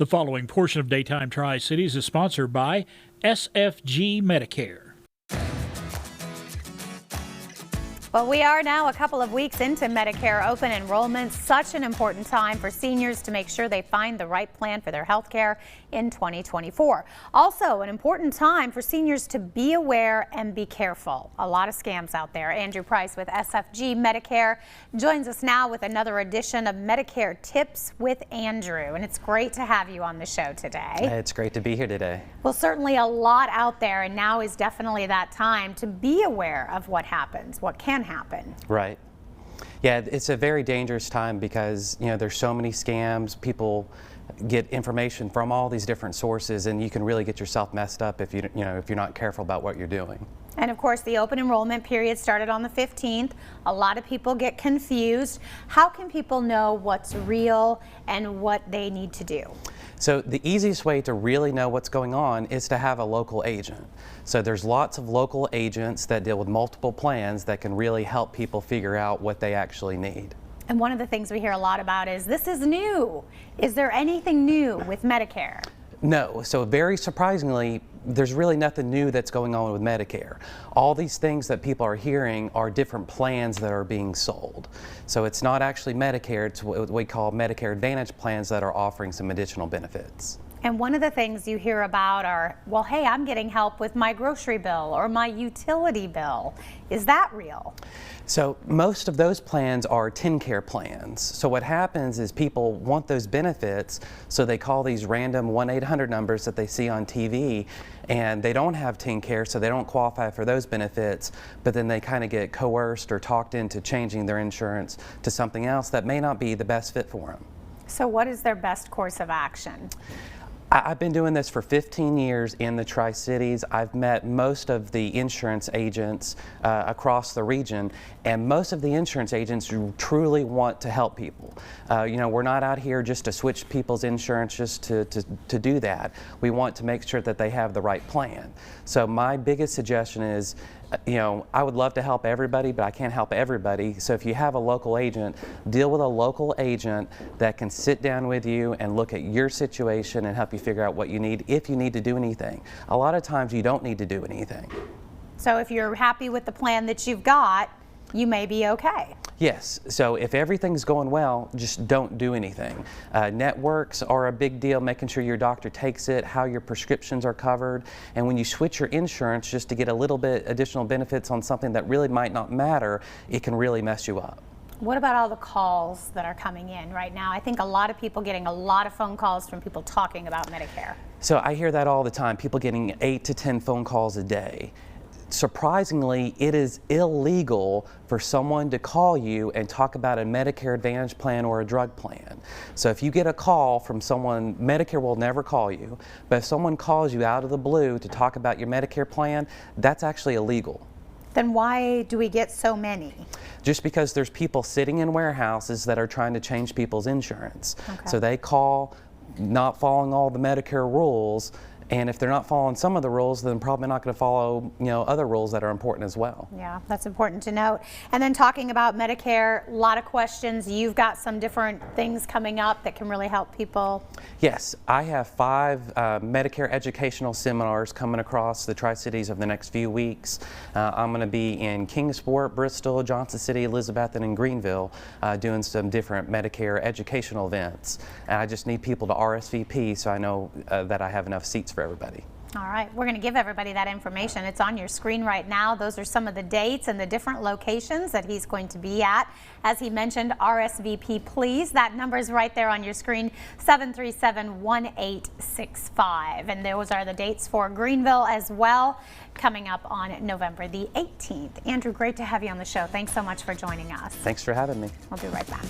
The following portion of Daytime Tri-Cities is sponsored by SFG Medicare. Well, we are now a couple of weeks into Medicare open enrollment. Such an important time for seniors to make sure they find the right plan for their health care in 2024. Also, an important time for seniors to be aware and be careful. A lot of scams out there. Andrew Price with SFG Medicare joins us now with another edition of Medicare Tips with Andrew. And it's great to have you on the show today. It's great to be here today. Well, certainly a lot out there, and now is definitely that time to be aware of what happens, what can happen. Right. Yeah, it's a very dangerous time because, there's so many scams. People get information from all these different sources, and you can really get yourself messed up if if you're not careful about what you're doing. And of course, the open enrollment period started on the 15th. A lot of people get confused. How can people know what's real and what they need to do? So the easiest way to really know what's going on is to have a local agent. So there's lots of local agents that deal with multiple plans that can really help people figure out what they actually need. And one of the things we hear a lot about is this is new. Is there anything new with Medicare? No. So very surprisingly, there's really nothing new that's going on with Medicare. All these things that people are hearing are different plans that are being sold. So it's not actually Medicare, it's what we call Medicare Advantage plans that are offering some additional benefits. And one of the things you hear about are, well, hey, I'm getting help with my grocery bill or my utility bill. Is that real? So most of those plans are TennCare plans. So what happens is people want those benefits, so they call these random 1-800 numbers that they see on TV, and they don't have TennCare, so they don't qualify for those benefits, but then they kind of get coerced or talked into changing their insurance to something else that may not be the best fit for them. So what is their best course of action? I've been doing this for 15 years in the Tri-Cities. I've met most of the insurance agents across the region, and most of the insurance agents truly want to help people. We're not out here just to switch people's insurance just to do that. We want to make sure that they have the right plan. So my biggest suggestion is, I would love to help everybody, but I can't help everybody. So if you have a local agent, deal with a local agent that can sit down with you and look at your situation and help you figure out what you need, if you need to do anything. A lot of times you don't need to do anything. So if you're happy with the plan that you've got, you may be okay. Yes, so if everything's going well, just don't do anything. Networks are a big deal, making sure your doctor takes it, how your prescriptions are covered, and when you switch your insurance just to get a little bit additional benefits on something that really might not matter, it can really mess you up. What about all the calls that are coming in right now? I think a lot of people getting a lot of phone calls from people talking about Medicare. So I hear that all the time, people getting 8 to 10 phone calls a day. Surprisingly, it is illegal for someone to call you and talk about a Medicare Advantage plan or a drug plan. So if you get a call from someone, Medicare will never call you, but if someone calls you out of the blue to talk about your Medicare plan, that's actually illegal. Then why do we get so many? Just because there's people sitting in warehouses that are trying to change people's insurance. Okay. So they call not following all the Medicare rules, and if they're not following some of the rules, then probably not going to follow, other rules that are important as well. Yeah, that's important to note. And then talking about Medicare, a lot of questions. You've got some different things coming up that can really help people. Yes, I have 5 Medicare educational seminars coming across the Tri-Cities over the next few weeks. I'm going to be in Kingsport, Bristol, Johnson City, Elizabethton, and Greeneville doing some different Medicare educational events. And I just need people to RSVP so I know that I have enough seats for everybody. All right, we're going to give everybody that information. It's on your screen right now. Those are some of the dates and the different locations that he's going to be at. As he mentioned, RSVP, please. That number is right there on your screen, 737-1865. And those are the dates for Greeneville as well, coming up on November the 18th. Andrew, great to have you on the show. Thanks so much for joining us. Thanks for having me. We'll be right back.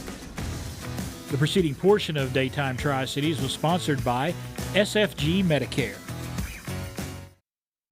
The preceding portion of Daytime Tri-Cities was sponsored by SFG Medicare.